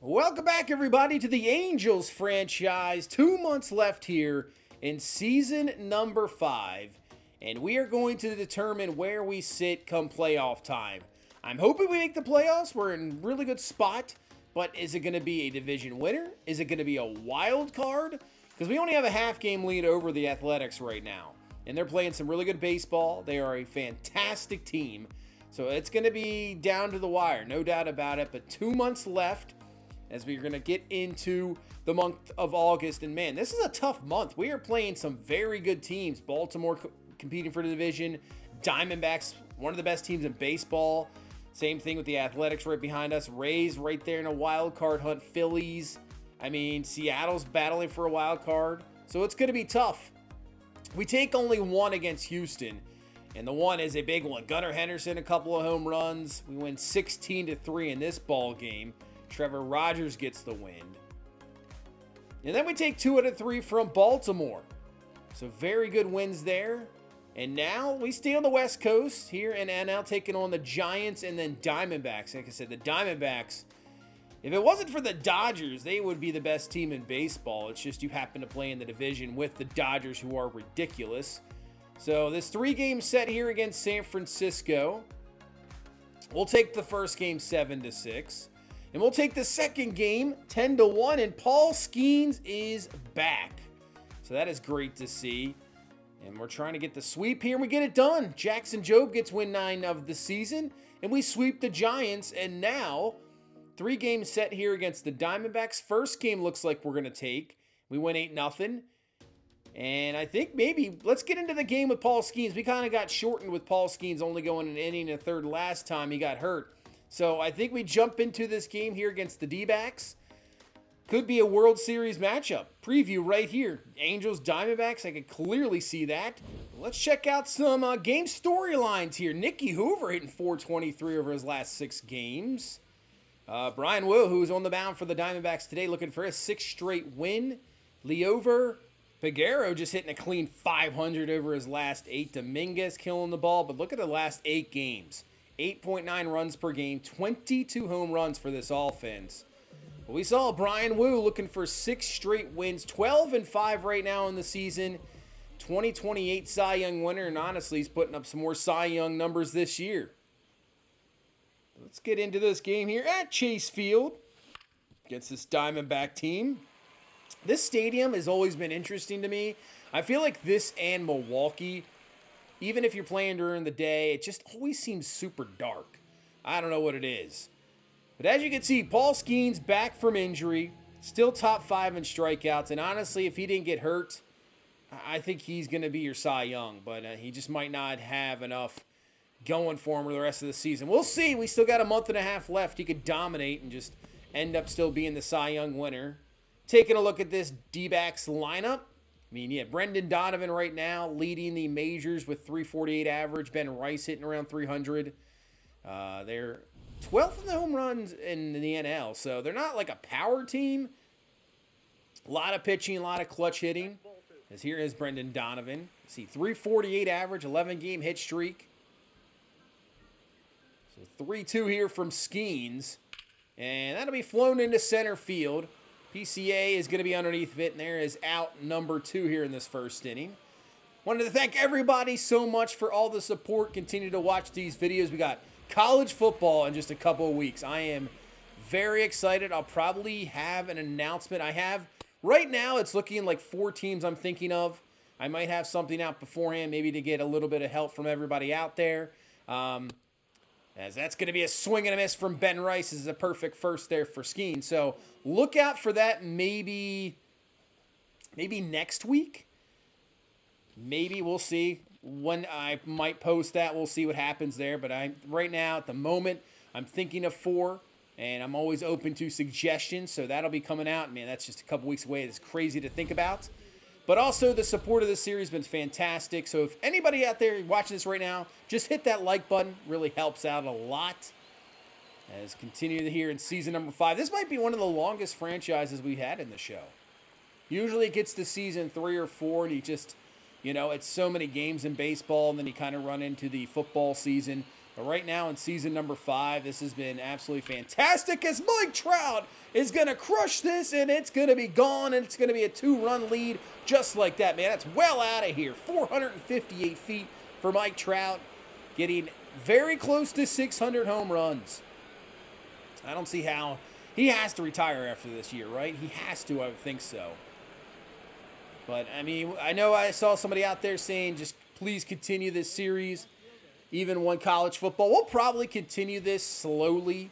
Welcome back, everybody, to the Angels franchise. 2 months left here in season number 5, and we are going to determine where we sit come playoff time. I'm hoping we make the playoffs. We're in a really good spot, but is it going to be a division winner? Is it going to be a wild card? Because we only have a half-game lead over the Athletics right now, and they're playing some really good baseball. They are a fantastic team, so it's going to be down to the wire, no doubt about it, but 2 months left as we're going to get into the month of August. And man, this is a tough month. We are playing some very good teams. Baltimore competing for the division. Diamondbacks, one of the best teams in baseball. Same thing with the Athletics right behind us. Rays right there in a wild card hunt. Phillies. I mean, Seattle's battling for a wild card. So it's going to be tough. We take only one against Houston, and the one is a big one. Gunnar Henderson, a couple of home runs. We win 16-3 in this ball game. Trevor Rogers gets the win. And then we take 2 out of 3 from Baltimore. So very good wins there. And now we stay on the West Coast here in NL, taking on the Giants and then Diamondbacks. Like I said, the Diamondbacks, if it wasn't for the Dodgers, they would be the best team in baseball. It's just you happen to play in the division with the Dodgers, who are ridiculous. So this 3-game set here against San Francisco. We'll take the first game 7-6. And we'll take the second game 10-1, and Paul Skeens is back. So that is great to see. And we're trying to get the sweep here, and we get it done. Jackson Jobe gets win 9 of the season, and we sweep the Giants. And now, 3-game set here against the Diamondbacks. First game looks like we're going to take. We win 8-0. And I think maybe let's get into the game with Paul Skeens. We kind of got shortened with Paul Skeens only going an inning and a third last time he got hurt. So I think we jump into this game here against the D-backs. Could be a World Series matchup. Preview right here. Angels, Diamondbacks, I can clearly see that. Let's check out some game storylines here. Nicky Hoover hitting .423 over his last 6 games. Brian Wu, who's on the mound for the Diamondbacks today, looking for his 6th straight win. Liover Peguero just hitting a clean .500 over his last 8. Dominguez killing the ball, but look at the last 8 games. 8.9 runs per game, 22 home runs for this offense. But we saw Brian Wu looking for 6 straight wins, 12-5 right now in the season. 2028 Cy Young winner, and honestly, he's putting up some more Cy Young numbers this year. Let's get into this game here at Chase Field against this Diamondback team. This stadium has always been interesting to me. I feel like this and Milwaukee, even if you're playing during the day, it just always seems super dark. I don't know what it is. But as you can see, Paul Skeens back from injury, still top 5 in strikeouts. And honestly, if he didn't get hurt, I think he's going to be your Cy Young. But he just might not have enough going for him for the rest of the season. We'll see. We still got a month and a half left. He could dominate and just end up still being the Cy Young winner. Taking a look at this D-backs lineup. I mean, yeah, Brendan Donovan right now leading the majors with .348 average. Ben Rice hitting around .300. They're 12th in the home runs in the NL, so they're not like a power team. A lot of pitching, a lot of clutch hitting. As here is Brendan Donovan. See, .348 average, 11-game hit streak. So 3-2 here from Skeens. And that'll be flown into center field. PCA is going to be underneath of it, and there is out number 2 here in this first inning. Wanted to thank everybody so much for all the support. Continue to watch these videos. We got college football in just a couple of weeks. I am very excited. I'll probably have an announcement. Right now, it's looking like 4 teams I'm thinking of. I might have something out beforehand, maybe to get a little bit of help from everybody out there. As that's going to be a swing and a miss from Ben Rice. This is a perfect first there for Skeen. So look out for that maybe next week. Maybe we'll see when I might post that. We'll see what happens there. But right now, at the moment, I'm thinking of 4. And I'm always open to suggestions. So that'll be coming out. Man, that's just a couple weeks away. It's crazy to think about. But also, the support of this series has been fantastic. So if anybody out there watching this right now, just hit that like button. Really helps out a lot. As continue here in season number 5. This might be one of the longest franchises we had in the show. Usually it gets to season 3 or 4, and you just, it's so many games in baseball, and then you kind of run into the football season. But right now in season number 5, this has been absolutely fantastic as Mike Trout is going to crush this, and it's going to be gone, and it's going to be a 2-run lead just like that, man. That's well out of here. 458 feet for Mike Trout, getting very close to 600 home runs. I don't see how. He has to retire after this year, right? He has to, I would think so. But, I mean, I know I saw somebody out there saying just please continue this series. Even one college football. We'll probably continue this slowly.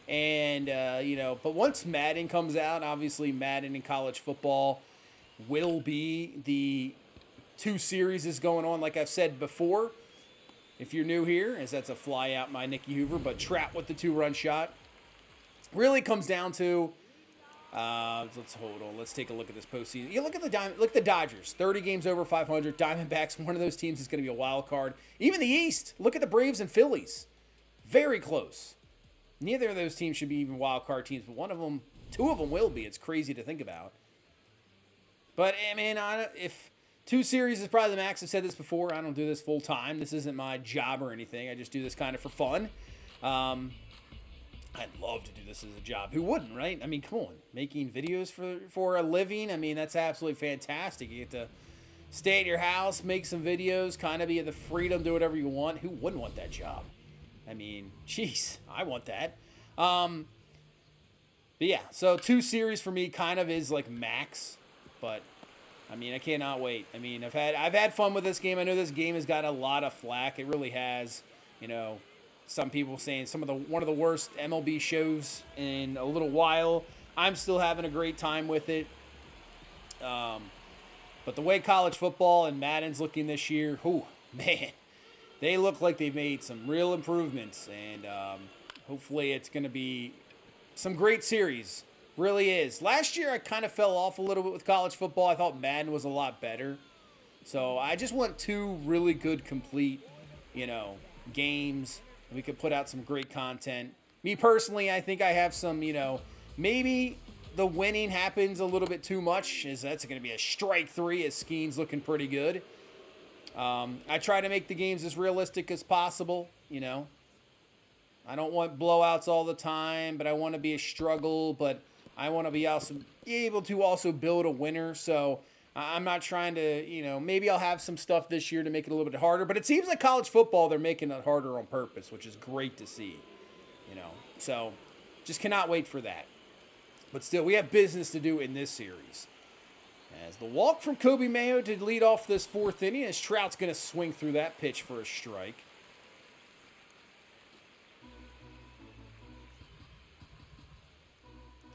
And, but once Madden comes out, obviously Madden and college football will be the 2 series is going on, like I've said before. If you're new here, as that's a fly out by Nicky Hoover, but Trout with the 2-run shot. Really comes down to, let's take a look at this postseason. You look at the Dodgers, 30 games over 500. Diamondbacks, one of those teams is going to be a wild card. Even the East, look at the Braves and Phillies, very close. Neither of those teams should be even wild card teams, but 2 of them will be. It's crazy to think about. But I mean, if 2 series is probably the max, I've said this before. I don't do this full time. This isn't my job or anything. I just do this kind of for fun. I'd love to do this as a job. Who wouldn't, right? I mean, come on. Making videos for a living, I mean, that's absolutely fantastic. You get to stay at your house, make some videos, kind of be at the freedom, do whatever you want. Who wouldn't want that job? I mean, jeez, I want that. But yeah, so 2 series for me kind of is like max. But, I mean, I cannot wait. I mean, I've had fun with this game. I know this game has got a lot of flack. It really has, Some people saying one of the worst MLB shows in a little while. I'm still having a great time with it. But the way college football and Madden's looking this year, man, they look like they've made some real improvements. And hopefully it's going to be some great series. Really is. Last year I kind of fell off a little bit with college football. I thought Madden was a lot better. So I just want 2 really good, complete, games. We could put out some great content. Me personally, I think I have some, maybe the winning happens a little bit too much, as that's going to be a strike 3 as Skeen's looking pretty good. I try to make the games as realistic as possible, I don't want blowouts all the time, but I want to be a struggle, but I want to be able to also build a winner. So I'm not trying to, maybe I'll have some stuff this year to make it a little bit harder, but it seems like college football, they're making it harder on purpose, which is great to see, so just cannot wait for that. But still, we have business to do in this series. As the walk from Kobe Mayo to lead off this 4th inning, as Trout's going to swing through that pitch for a strike.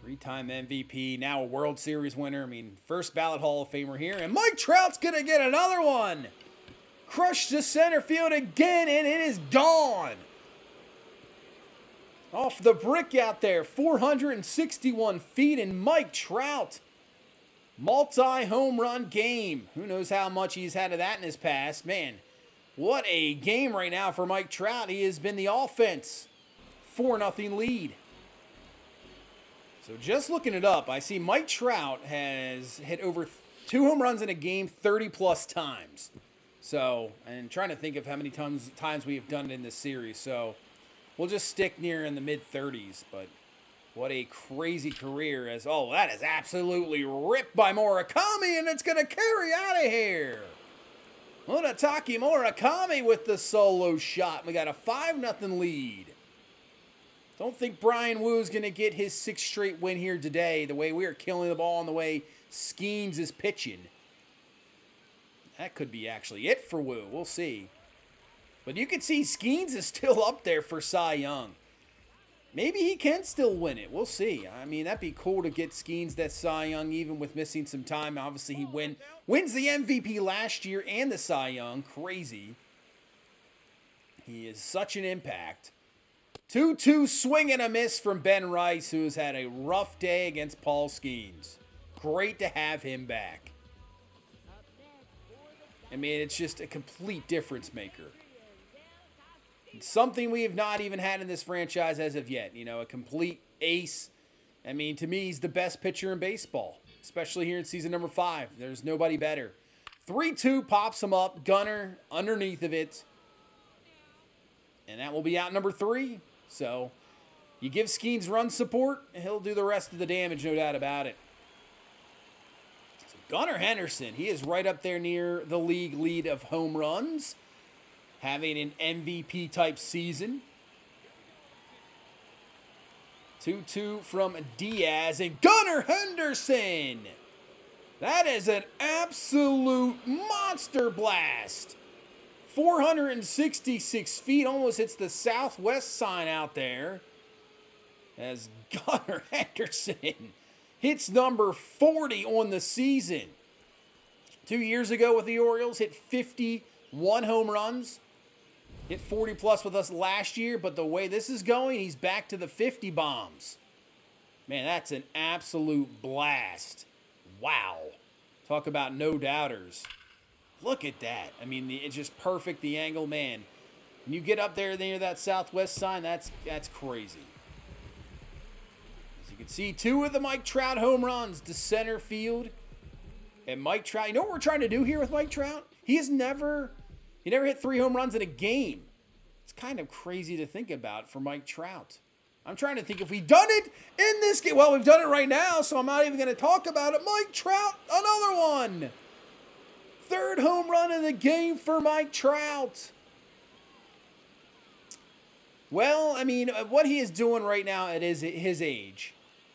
Three-time MVP, now a World Series winner. I mean, first ballot Hall of Famer here. And Mike Trout's going to get another one. Crushed to center field again, and it is gone. Off the brick out there, 461 feet, and Mike Trout. Multi-home run game. Who knows how much he's had of that in his past. Man, what a game right now for Mike Trout. He has been the offense. 4-0 lead. So just looking it up, I see Mike Trout has hit over 2 home runs in a game 30-plus times. So, and trying to think of how many times we have done it in this series. So, we'll just stick near in the mid-30s. But what a crazy career. That is absolutely ripped by Murakami, and it's going to carry out of here. Munetake Murakami with the solo shot. We got a 5-0 lead. Don't think Brian Woo's going to get his 6th straight win here today, the way we are killing the ball and the way Skeens is pitching. That could be actually it for Woo. We'll see. But you can see Skeens is still up there for Cy Young. Maybe he can still win it. We'll see. I mean, that'd be cool to get Skeens that Cy Young, even with missing some time. Obviously, he wins the MVP last year and the Cy Young. Crazy. He is such an impact. 2-2 swing and a miss from Ben Rice, who has had a rough day against Paul Skeens. Great to have him back. I mean, it's just a complete difference maker. It's something we have not even had in this franchise as of yet. A complete ace. I mean, to me, he's the best pitcher in baseball, especially here in season number 5. There's nobody better. 3-2 pops him up. Gunner underneath of it. And that will be out number 3. So you give Skeens run support, and he'll do the rest of the damage, no doubt about it. So Gunnar Henderson, he is right up there near the league lead of home runs, having an MVP-type season. 2-2 from Diaz, and Gunnar Henderson! That is an absolute monster blast. 466 feet, almost hits the southwest sign out there. As Gunnar Henderson hits number 40 on the season. 2 years ago with the Orioles, hit 51 home runs. Hit 40 plus with us last year, but the way this is going, he's back to the 50 bombs. Man, that's an absolute blast. Wow. Talk about no doubters. Look at that. I mean, it's just perfect, the angle, man. When you get up there near that southwest sign, that's crazy. As you can see, 2 of the Mike Trout home runs to center field. And Mike Trout, you know what we're trying to do here with Mike Trout? He never hit 3 home runs in a game. It's kind of crazy to think about for Mike Trout. I'm trying to think if we've done it in this game. Well, we've done it right now, so I'm not even going to talk about it. Mike Trout, another one. 3rd home run of the game for Mike Trout. Well, I mean, what he is doing right now at his age,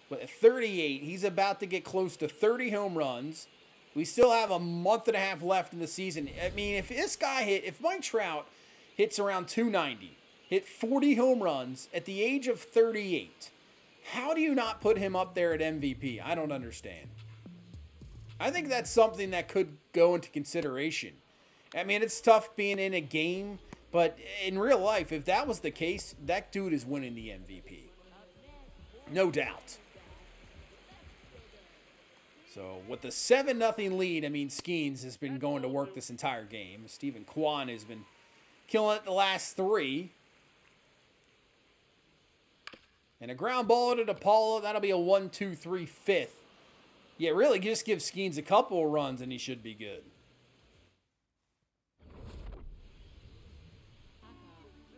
at 38, he's about to get close to 30 home runs. We still have a month and a half left in the season. I mean, if Mike Trout hits around 290, hit 40 home runs at the age of 38, how do you not put him up there at MVP? I don't understand. I think that's something that could go into consideration. I mean, it's tough being in a game, but in real life, if that was the case, that dude is winning the MVP. No doubt. So with the 7-0 lead, I mean, Skeens has been going to work this entire game. Stephen Kwan has been killing it the last 3. And a ground ball to DePaula. That'll be a 1-2-3 5th. Yeah, really, just give Skeens a couple of runs and he should be good.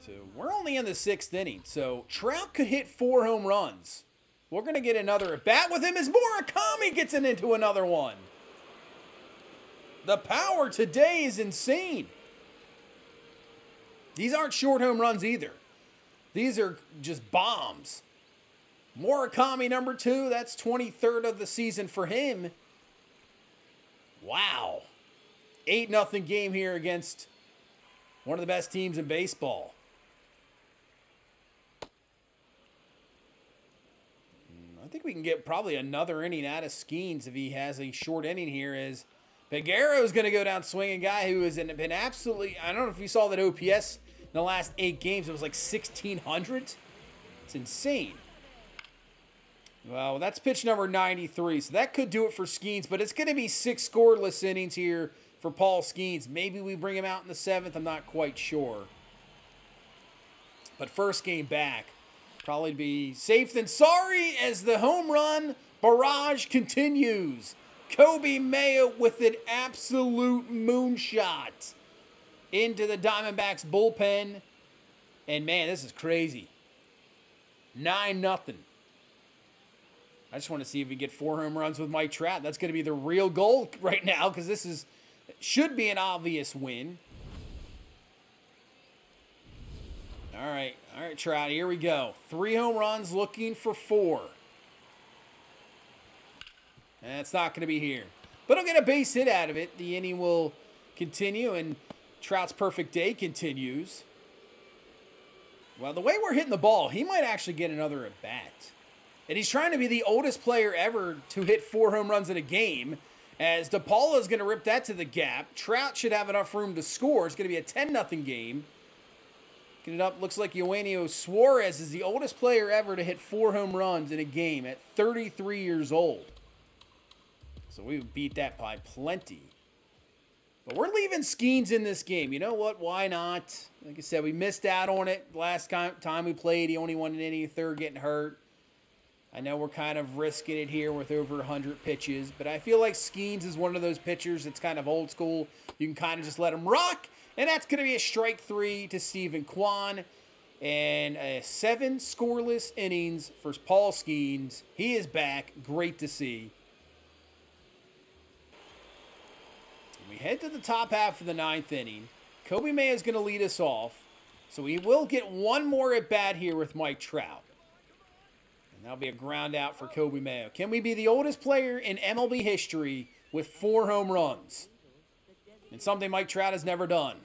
So we're only in the 6th inning. So Trout could hit 4 home runs. We're going to get another at-bat with him as Murakami gets it into another one. The power today is insane. These aren't short home runs either. These are just bombs. Murakami number 2, that's 23rd of the season for him. Wow. 8-0 game here against one of the best teams in baseball. I think we can get probably another inning out of Skeens if he has a short inning here, as Peguero is going to go down swinging, a guy who has been absolutely, I don't know if you saw that OPS in the last 8 games, it was like 1,600. It's insane. Well, that's pitch number 93, so that could do it for Skeens, but it's going to be 6 scoreless innings here for Paul Skeens. Maybe we bring him out in the 7th, I'm not quite sure. But first game back, probably be safe than sorry as the home run barrage continues. Kobe Mayo with an absolute moonshot into the Diamondbacks bullpen. And man, this is crazy. 9-0. I just want to see if we get 4 home runs with Mike Trout. That's going to be the real goal right now, because this should be an obvious win. All right, Trout, here we go. 3 home runs, looking for 4. And it's not going to be here. But he'll get a base hit out of it. The inning will continue, and Trout's perfect day continues. Well, the way we're hitting the ball, he might actually get another at-bat. And he's trying to be the oldest player ever to hit 4 home runs in a game, as DePaula is going to rip that to the gap. Trout should have enough room to score. It's going to be a 10-0 game. Get it up. Looks like Eugenio Suarez is the oldest player ever to hit 4 home runs in a game at 33 years old. So we would beat that by plenty. But we're leaving Skeens in this game. You know what? Why not? Like I said, we missed out on it last time we played. He only won an inning, 3rd, getting hurt. I know we're kind of risking it here with over 100 pitches, but I feel like Skeens is one of those pitchers that's kind of old school. You can kind of just let him rock, and that's going to be a strike 3 to Stephen Kwan. And 7 scoreless innings for Paul Skeens. He is back. Great to see. We head to the top half of the 9th inning. Kobe Mayo is going to lead us off. So we will get one more at bat here with Mike Trout. And that'll be a ground out for Kobe Mayo. Can we be the oldest player in MLB history with 4 home runs? And something Mike Trout has never done.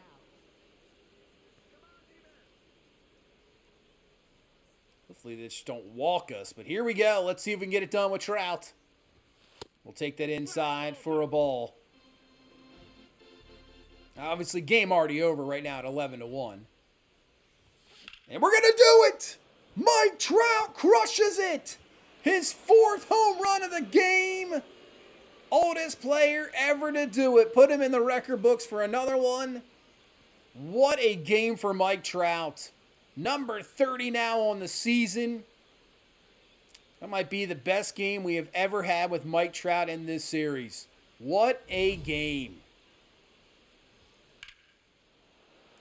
Hopefully they just don't walk us. But here we go. Let's see if we can get it done with Trout. We'll take that inside for a ball. Obviously, game already over right now at 11-1. And we're going to do it! Mike Trout crushes it! His 4th home run of the game! Oldest player ever to do it. Put him in the record books for another one. What a game for Mike Trout. Number 30 now on the season. That might be the best game we have ever had with Mike Trout in this series. What a game.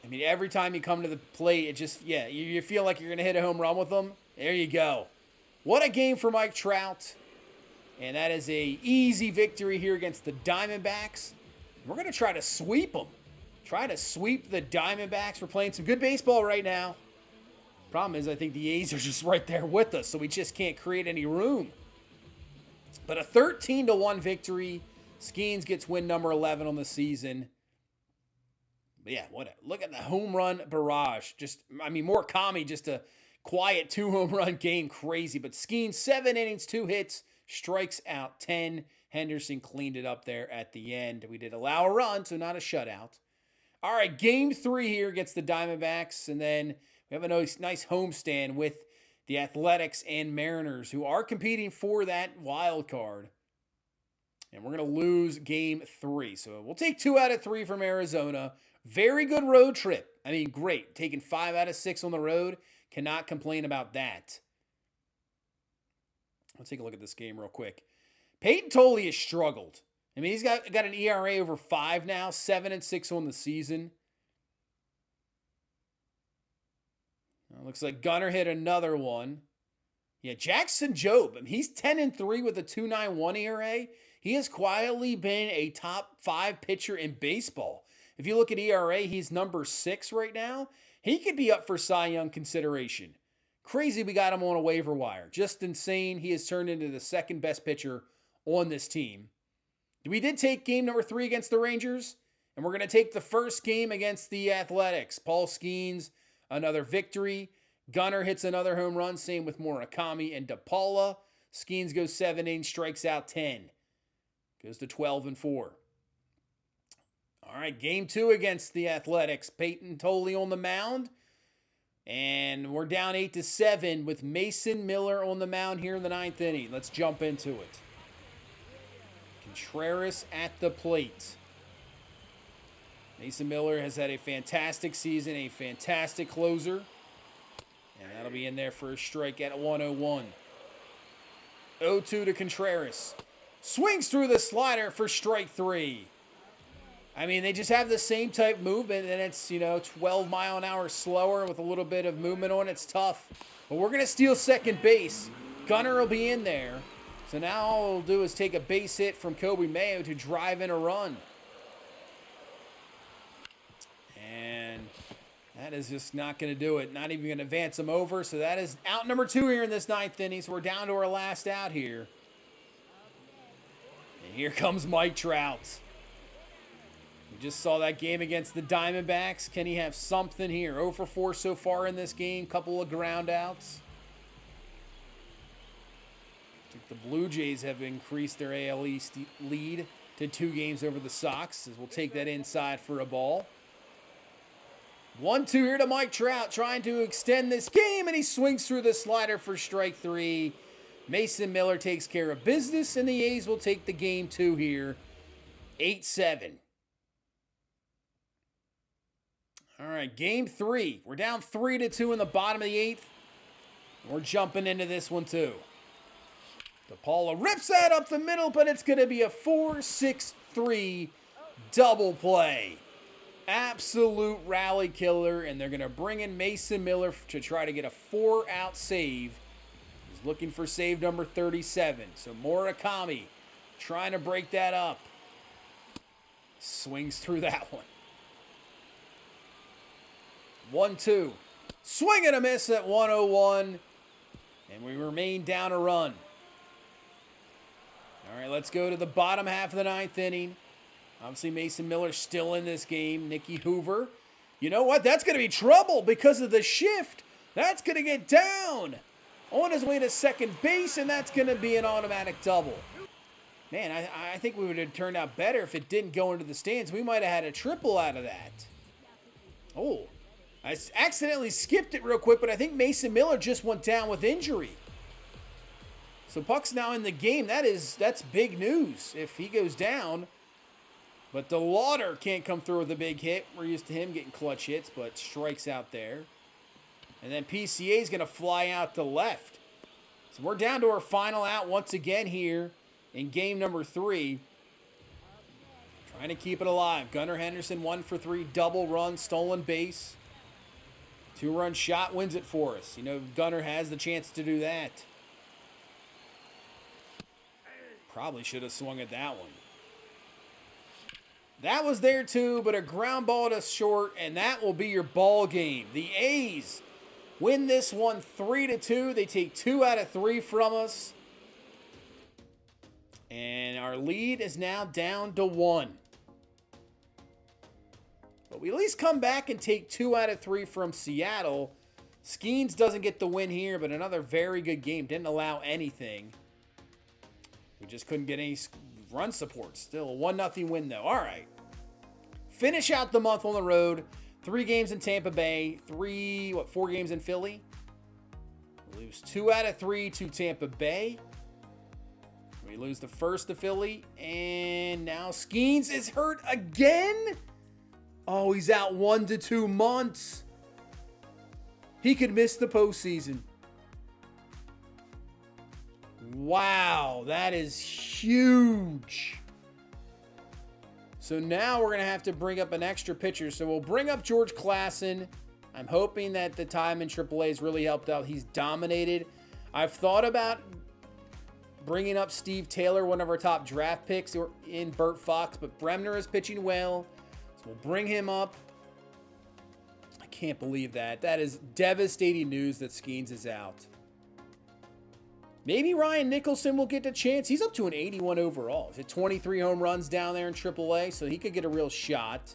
I mean, every time you come to the plate, it just, you feel like you're going to hit a home run with them. There you go. What a game for Mike Trout. And that is a easy victory here against the Diamondbacks. We're going to try to sweep them. Try to sweep the Diamondbacks. We're playing some good baseball right now. Problem is, I think the A's are just right there with us, so we just can't create any room. But a 13-1 victory. Skeens gets win number 11 on the season. But yeah, look at the home run barrage. Murakami just a quiet 2 home run game, crazy. But Skeens, 7 innings, 2 hits, strikes out 10. Henderson cleaned it up there at the end. We did allow a run, so not a shutout. All right, game 3 here against the Diamondbacks, and then we have a nice homestand with the Athletics and Mariners, who are competing for that wild card. And we're going to lose game 3. So we'll take 2 out of 3 from Arizona. Very good road trip. I mean, great. Taking 5 out of 6 on the road. Cannot complain about that. Let's take a look at this game real quick. Peyton Tolle has struggled. I mean, he's got an ERA over 5 now. 7-6 on the season. Looks like Gunnar hit another one. Yeah, Jackson Jobe. I mean, he's 10-3 with a 2.91 ERA. He has quietly been a top 5 pitcher in baseball. If you look at ERA, he's number 6 right now. He could be up for Cy Young consideration. Crazy we got him on a waiver wire. Just insane. He has turned into the 2nd best pitcher on this team. We did take game number 3 against the Rangers, and we're going to take the first game against the Athletics. Paul Skeens, another victory. Gunnar hits another home run, same with Murakami and DePaula. Skeens goes 7 innings, strikes out 10. Goes to 12-4. All right, game 2 against the Athletics. Peyton Tolle on the mound. And we're down 8-7 with Mason Miller on the mound here in the 9th inning. Let's jump into it. Contreras at the plate. Mason Miller has had a fantastic season, a fantastic closer. And that'll be in there for a strike at 101. 0-2 to Contreras. Swings through the slider for strike 3. I mean, they just have the same type movement, and it's, 12 mile an hour slower with a little bit of movement on it. It's tough. But we're going to steal second base. Gunnar will be in there. So now all we'll do is take a base hit from Kobe Mayo to drive in a run. And that is just not going to do it. Not even going to advance them over. So that is out number 2 here in this 9th inning. So we're down to our last out here. And here comes Mike Trout. We just saw that game against the Diamondbacks. Can he have something here? 0 for 4 so far in this game. Couple of ground outs. I think the Blue Jays have increased their AL East lead to 2 games over the Sox, as we'll take that inside for a ball. 1-2 here to Mike Trout, trying to extend this game, and he swings through the slider for strike 3. Mason Miller takes care of business, and the A's will take the game 2 here. 8-7. All right, game 3. We're down 3-2 in the bottom of the 8th. We're jumping into this one too. DePaula rips that up the middle, but it's going to be a 4-6-3 double play. Absolute rally killer, and they're going to bring in Mason Miller to try to get a 4-out save. He's looking for save number 37. So Murakami trying to break that up. Swings through that one. 1-2. Swing and a miss at 101. And we remain down a run. All right, let's go to the bottom half of the 9th inning. Obviously, Mason Miller still in this game. Nicky Hoover. You know what? That's going to be trouble because of the shift. That's going to get down. On his way to second base, and that's going to be an automatic double. Man, I think we would have turned out better if it didn't go into the stands. We might have had a triple out of that. Oh, I accidentally skipped it real quick, but I think Mason Miller just went down with injury. So Puck's now in the game. That's big news if he goes down. But the Lauder can't come through with a big hit. We're used to him getting clutch hits, but strikes out there. And then PCA is going to fly out to left. So we're down to our final out once again here in game number 3. Trying to keep it alive. Gunnar Henderson 1 for 3, double run, stolen base. 2-run shot wins it for us. You know, Gunnar has the chance to do that. Probably should have swung at that one. That was there too, but a ground ball to short, and that will be your ball game. The A's win this one 3-2. They take 2 out of 3 from us. And our lead is now down to 1. But we at least come back and take 2 out of 3 from Seattle. Skeens doesn't get the win here, but another very good game. Didn't allow anything. We just couldn't get any run support. Still a 1-0 win, though. All right. Finish out the month on the road. 3 games in Tampa Bay. 4 games in Philly. We lose 2 out of 3 to Tampa Bay. We lose the first to Philly. And now Skeens is hurt again. Oh, he's out 1 to 2 months. He could miss the postseason. Wow, that is huge. So now we're going to have to bring up an extra pitcher. So we'll bring up George Klassen. I'm hoping that the time in AAA has really helped out. He's dominated. I've thought about bringing up Steve Taylor, one of our top draft picks in Burt Fox, but Bremner is pitching well. So we'll bring him up. I can't believe that. That is devastating news that Skeens is out. Maybe Ryan Nicholson will get a chance. He's up to an 81 overall. He's at 23 home runs down there in AAA, so he could get a real shot.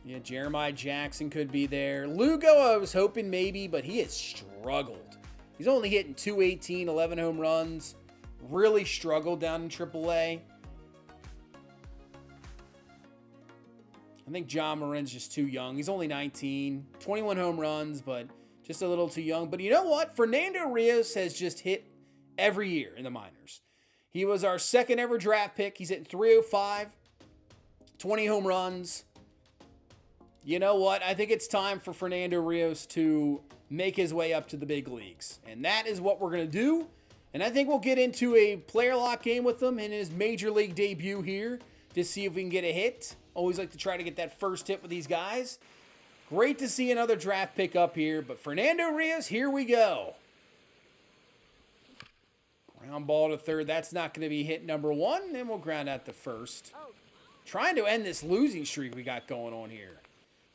Yeah, Jeremiah Jackson could be there. Lugo, I was hoping maybe, but he has struggled. He's only hitting 218, 11 home runs. Really struggled down in AAA. I think John Marin's just too young. He's only 19, 21 home runs, but just a little too young. But you know what? Fernando Rios has just hit every year in the minors. He was our second ever draft pick. He's hitting 305, 20 home runs. You know what? I think it's time for Fernando Rios to make his way up to the big leagues. And that is what we're going to do. And I think we'll get into a player lock game with him in his major league debut here to see if we can get a hit. Always like to try to get that first hit with these guys. Great to see another draft pick up here, but Fernando Rios, here we go. Ground ball to third. That's not going to be hit number 1, and we'll ground out the first. Trying to end this losing streak we got going on here.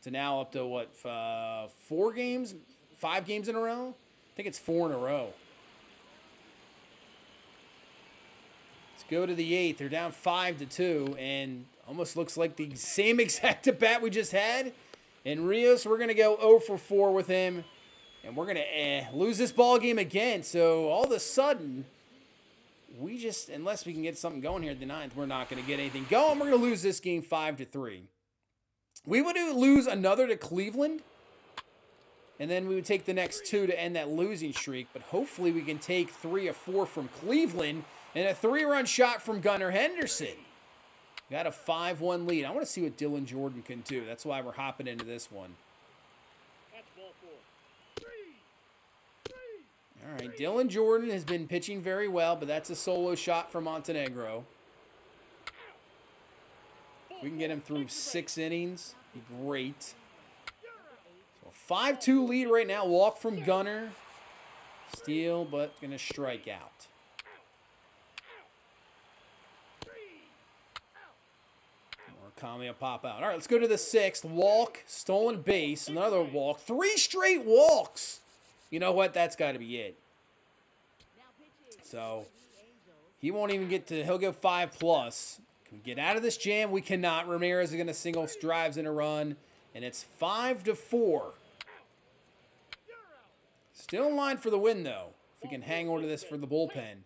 So now up to, what, 4 games? 5 games in a row? I think it's 4 in a row. Let's go to the 8th. They're down 5-2, and almost looks like the same exact at-bat we just had. And Rios, we're going to go 0 for 4 with him. And we're going to lose this ball game again. So all of a sudden, we just, unless we can get something going here at the 9th, we're not going to get anything going. We're going to lose this game 5-3. We would lose another to Cleveland. And then we would take the next 2 to end that losing streak. But hopefully we can take 3 or 4 from Cleveland. And a 3-run shot from Gunnar Henderson. Got a 5-1 lead. I want to see what Dylan Jordan can do. That's why we're hopping into this one. All right, Dylan Jordan has been pitching very well, but that's a solo shot from Montenegro. We can get him through 6 innings. Be great. So 5-2 lead right now. Walk from Gunnar. Steal, but going to strike out. Kami will pop out. All right, let's go to the 6th. Walk, stolen base, another walk. 3 straight walks. You know what? That's got to be it. So he won't even get to, he'll go 5+. Can we get out of this jam? We cannot. Ramirez is going to single drives in a run, and it's 5-4. Still in line for the win, though. If we can hang on to this for the bullpen.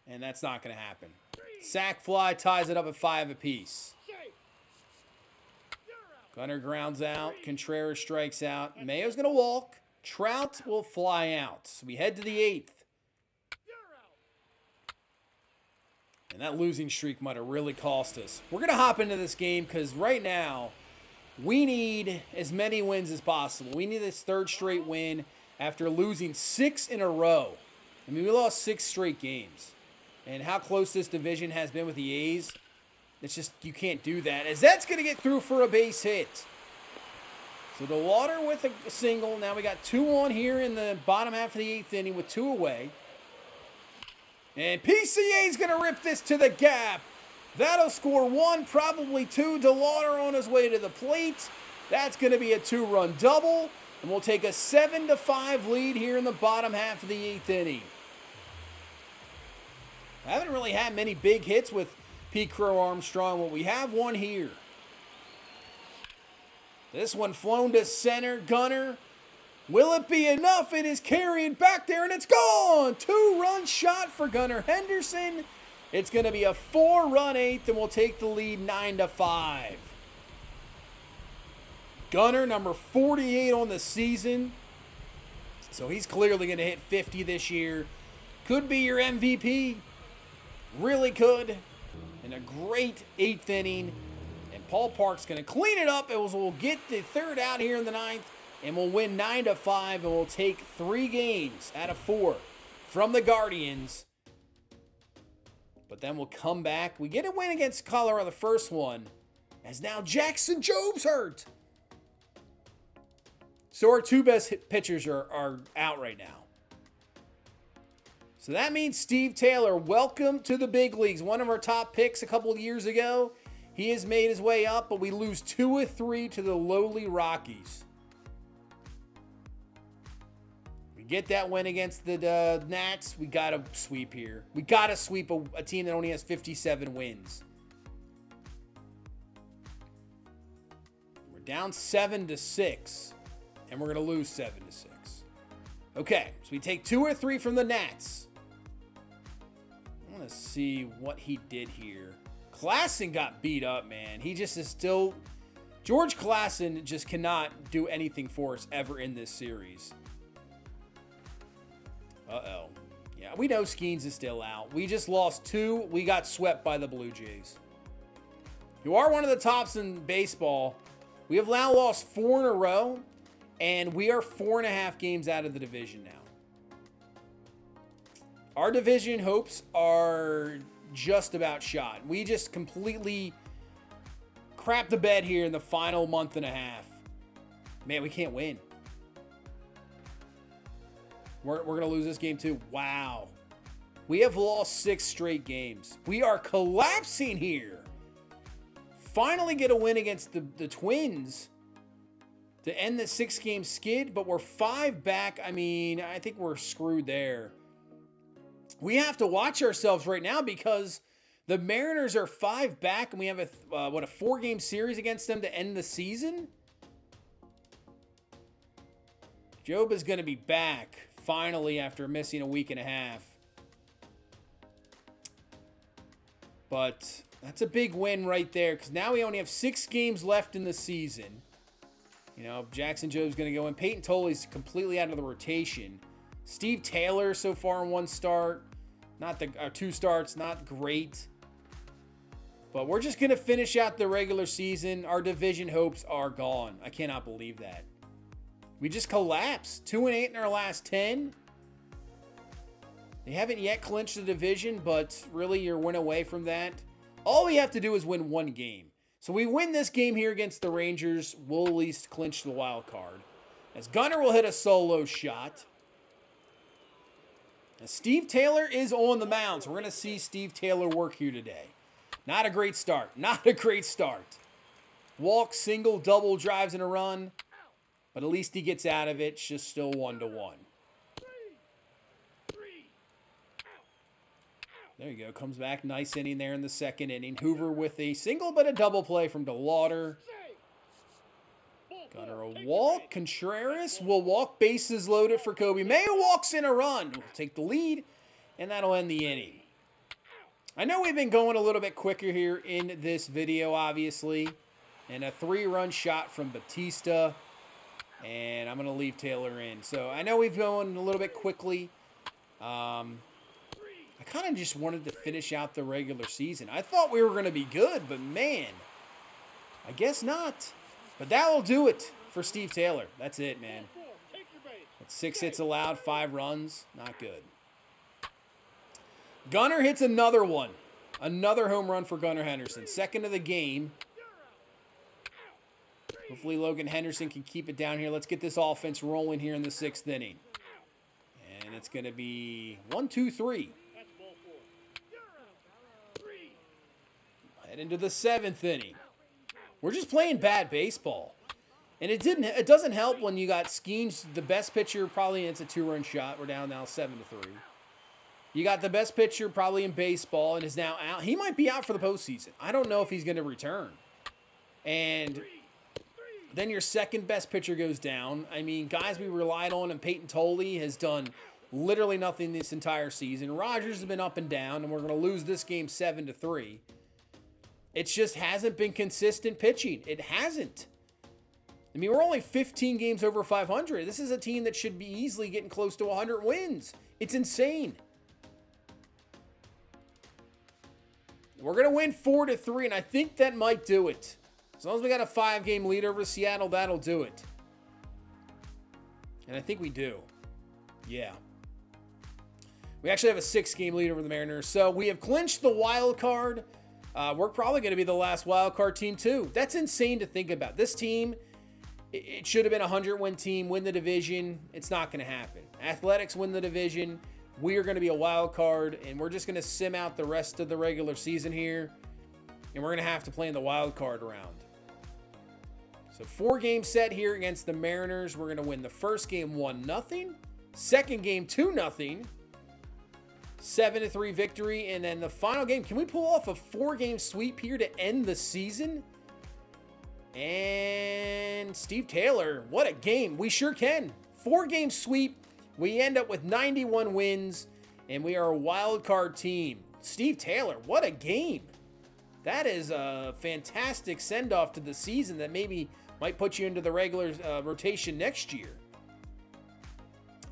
And that's not going to happen. Sack fly ties it up at 5 apiece. Gunnar grounds out. Contreras strikes out. Mayo's going to walk. Trout will fly out. So we head to the 8th. And that losing streak might have really cost us. We're going to hop into this game because right now we need as many wins as possible. We need this 3rd straight win after losing 6 in a row. I mean, we lost 6 straight games. And how close this division has been with the A's, it's just, you can't do that. As that's going to get through for a base hit. So the water with a single. Now we got 2 on here in the bottom half of the 8th inning with 2 away. And PCA's going to rip this to the gap. That'll score 1, probably 2. DeLauder on his way to the plate. That's going to be a 2-run double. And we'll take a 7-5 lead here in the bottom half of the 8th inning. I haven't really had many big hits with Pete Crow Armstrong. Well, we have one here. This one flown to center. Gunnar. Will it be enough? It is carried back there, and it's gone. 2-run shot for Gunnar Henderson. It's going to be a 4-run 8th, and we'll take the lead 9-5. Gunnar, number 48 on the season. So he's clearly going to hit 50 this year. Could be your MVP. Really could. And a great 8th inning. And Paul Park's going to clean it up. We'll get the 3rd out here in the 9th. And we'll win 9-5. And we'll take 3 games out of 4 from the Guardians. But then we'll come back. We get a win against Colorado, the first one. As now Jackson Job's hurt. So our 2 best pitchers are out right now. So that means Steve Taylor, welcome to the big leagues. One of our top picks a couple of years ago. He has made his way up, but we lose 2 of 3 to the lowly Rockies. We get that win against the Nats. We got to sweep here. We got to sweep a team that only has 57 wins. We're down 7-6, and we're going to lose 7-6. Okay, so we take 2 or 3 from the Nats. I want to see what he did here. Klassen got beat up, man. He just is still... George Klassen just cannot do anything for us ever in this series. Uh-oh. Yeah, we know Skeens is still out. We just lost 2. We got swept by the Blue Jays, who are one of the tops in baseball. We have now lost 4 in a row, and we are 4.5 games out of the division now. Our division hopes are just about shot. We just completely crap the bed here in the final month and a half. Man, we can't win. We're going to lose this game too. Wow. We have lost 6 straight games. We are collapsing here. Finally get a win against the Twins to end the 6-game skid, but we're 5 back. I mean, I think we're screwed there. We have to watch ourselves right now because the Mariners are 5 back, and we have a 4-game series against them to end the season. Job is going to be back finally after missing a week and a half. But that's a big win right there because now we only have 6 games left in the season. You know, Jackson Job's going to go in. Peyton Toley's completely out of the rotation. Steve Taylor so far in 1 start. Not the 2 starts, not great. But we're just going to finish out the regular season. Our division hopes are gone. I cannot believe that. We just collapsed. 2-8 in our last 10. They haven't yet clinched the division, but really you're one away from that. All we have to do is win one game. So we win this game here against the Rangers, we'll at least clinch the wild card. As Gunnar will hit a solo shot. As Steve Taylor is on the mound, so we're going to see Steve Taylor work here today. Not a great start. Not a great start. Walk, single, double, drives in a run. But at least he gets out of it. It's just still 1-1. There you go. Comes back. Nice inning there in the second inning. Hoover with a single but a double play from DeLauder. Gunnar a walk. Contreras will walk. Bases loaded for Kobe. Mayo walks in a run. We'll take the lead, and that'll end the inning. I know we've been going a little bit quicker here in this video, obviously. And a 3-run shot from Batista. And I'm going to leave Taylor in. So I know we've gone a little bit quickly. I kind of just wanted to finish out the regular season. I thought we were going to be good, but man, I guess not. But that will do it for Steve Taylor. That's it, man. That's 6 hits allowed, 5 runs. Not good. Gunnar hits another one. Another home run for Gunnar Henderson. Second of the game. Hopefully Logan Henderson can keep it down here. Let's get this offense rolling here in the 6th inning. And it's going to be 1, 2, 3. Head into the 7th inning. We're just playing bad baseball. And it doesn't help when you got Skeens, the best pitcher, probably it's a 2-run shot. We're down now 7-3. You got the best pitcher probably in baseball and is now out. He might be out for the postseason. I don't know if he's going to return. And then your second best pitcher goes down. I mean, guys we relied on, and Peyton Tolley has done literally nothing this entire season. Rogers has been up and down, and we're going to lose this game 7-3. It just hasn't been consistent pitching. It hasn't. I mean, we're only 15 games over 500. This is a team that should be easily getting close to 100 wins. It's insane. We're going to win 4-3, and I think that might do it. As long as we got a 5-game lead over Seattle, that'll do it. And I think we do. Yeah. We actually have a 6-game lead over the Mariners. So we have clinched the wild card. We're probably going to be the last wild card team too. That's insane to think about. This team, it should have been a 100-win team, win the division. It's not going to happen. Athletics win the division. We are going to be a wild card, and we're just going to sim out the rest of the regular season here. And we're going to have to play in the wild card round. So 4-game set here against the Mariners. We're going to win the first game 1-0. Second game 2-0. 7-3 victory. And then the final game. Can we pull off a 4-game sweep here to end the season? And Steve Taylor, what a game. We sure can. 4-game sweep. We end up with 91 wins. And we are a wild card team. Steve Taylor, what a game. That is a fantastic send-off to the season that maybe might put you into the regular rotation next year.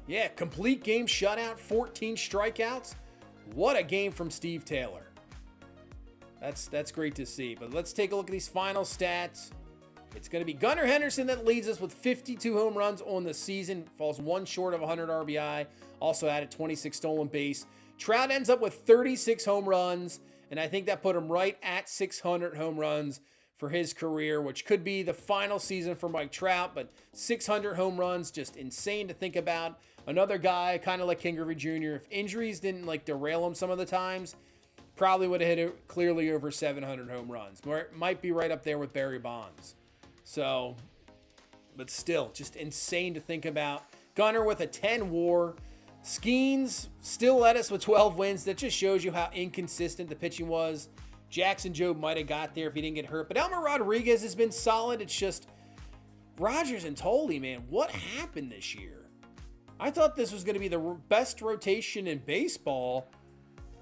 Yeah, complete game shutout, 14 strikeouts. What a game from Steve Taylor. That's great to see. But let's take a look at these final stats. It's going to be Gunnar Henderson that leads us with 52 home runs on the season. Falls 1 short of 100 RBI. Also added 26 stolen base. Trout ends up with 36 home runs. And I think that put him right at 600 home runs for his career, which could be the final season for Mike Trout. But 600 home runs, just insane to think about. Another guy, kind of like King Griffey Jr., if injuries didn't derail him some of the times, probably would have hit it clearly over 700 home runs. Might be right up there with Barry Bonds. So, but still, just insane to think about. Gunnar with a 10 WAR. Skeens still led us with 12 wins. That just shows you how inconsistent the pitching was. Jackson Jobe might have got there if he didn't get hurt. But Elmer Rodriguez has been solid. It's just Rogers and Tolley, man, what happened this year? I thought this was going to be the best rotation in baseball,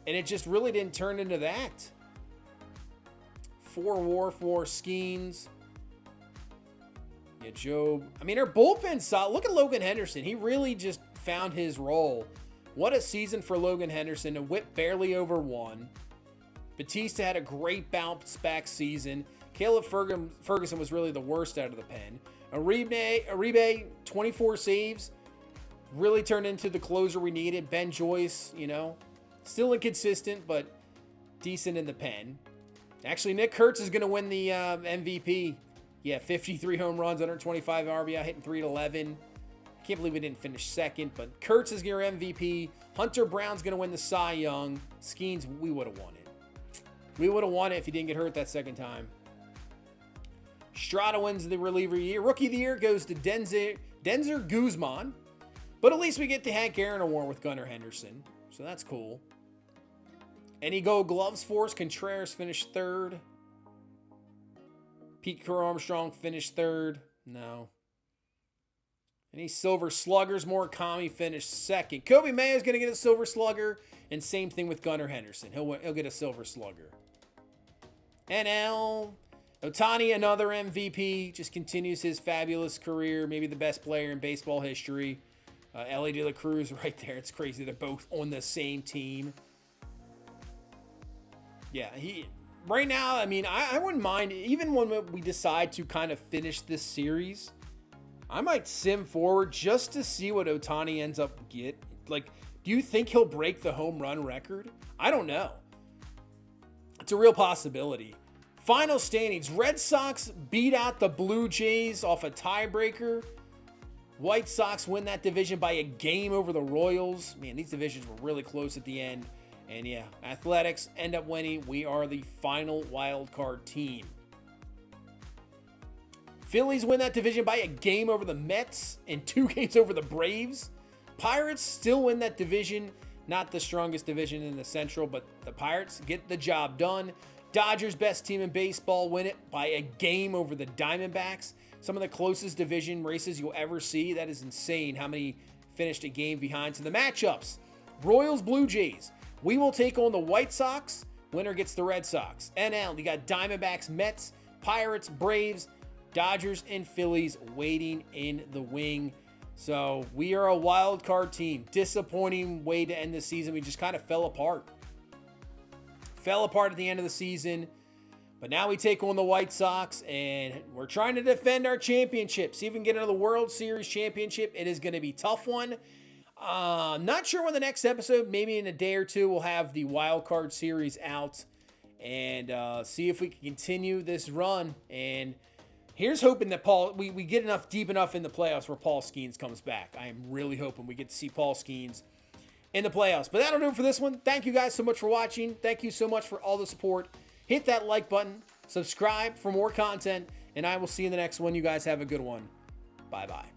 and it just really didn't turn into that. 4 WAR for Skeens. Yeah, Jobe. I mean, our bullpen's solid. Look at Logan Henderson. He really just found his role. What a season for Logan Henderson. A whip barely over 1. Batista had a great bounce back season. Caleb Ferguson was really the worst out of the pen. Uribe, 24 saves. Really turned into the closer we needed. Ben Joyce, still inconsistent, but decent in the pen. Actually, Nick Kurtz is going to win the MVP. Yeah, 53 home runs, 125 RBI, hitting 311. I can't believe we didn't finish second, but Kurtz is your MVP. Hunter Brown's going to win the Cy Young. Skeens, we would have won it. We would have won it if he didn't get hurt that second time. Strada wins the reliever of the year. Rookie of the year goes to Denzer Guzman. But at least we get the Hank Aaron Award with Gunnar Henderson. So that's cool. Any Gold Gloves for us? Contreras finished third. Pete Crow Armstrong finished third. No. Any Silver Sluggers? Murakami finished second. Kobe Mayo's going to get a Silver Slugger. And same thing with Gunnar Henderson. He'll get a Silver Slugger. NL. Ohtani, another MVP. Just continues his fabulous career. Maybe the best player in baseball history. Ellie De La Cruz right there. It's crazy. They're both on the same team. Yeah, right now, I mean, I wouldn't mind, even when we decide to kind of finish this series, I might sim forward just to see what Ohtani ends up Like, do you think he'll break the home run record? I don't know. It's a real possibility. Final standings. Red Sox beat out the Blue Jays off a tiebreaker. White Sox win that division by a game over the Royals. Man, these divisions were really close at the end. And yeah, Athletics end up winning. We are the final wild card team. Phillies win that division by a game over the Mets and 2 games over the Braves. Pirates still win that division. Not the strongest division in the Central, but the Pirates get the job done. Dodgers, best team in baseball, win it by a game over the Diamondbacks. Some of the closest division races you'll ever see. That is insane how many finished a game behind. So the matchups, Royals, Blue Jays. We will take on the White Sox. Winner gets the Red Sox. NL, you got Diamondbacks, Mets, Pirates, Braves, Dodgers, and Phillies waiting in the wing. So we are a wild card team. Disappointing way to end the season. We just kind of fell apart. Fell apart at the end of the season. But now we take on the White Sox, and we're trying to defend our championship. See if we can get into the World Series championship. It is going to be a tough one. Not sure when the next episode, maybe in a day or two, we'll have the wild card series out and see if we can continue this run. And here's hoping that we get deep enough in the playoffs where Paul Skeens comes back. I am really hoping we get to see Paul Skeens in the playoffs. But that'll do it for this one. Thank you guys so much for watching. Thank you so much for all the support. Hit that like button, subscribe for more content, and I will see you in the next one. You guys have a good one. Bye-bye.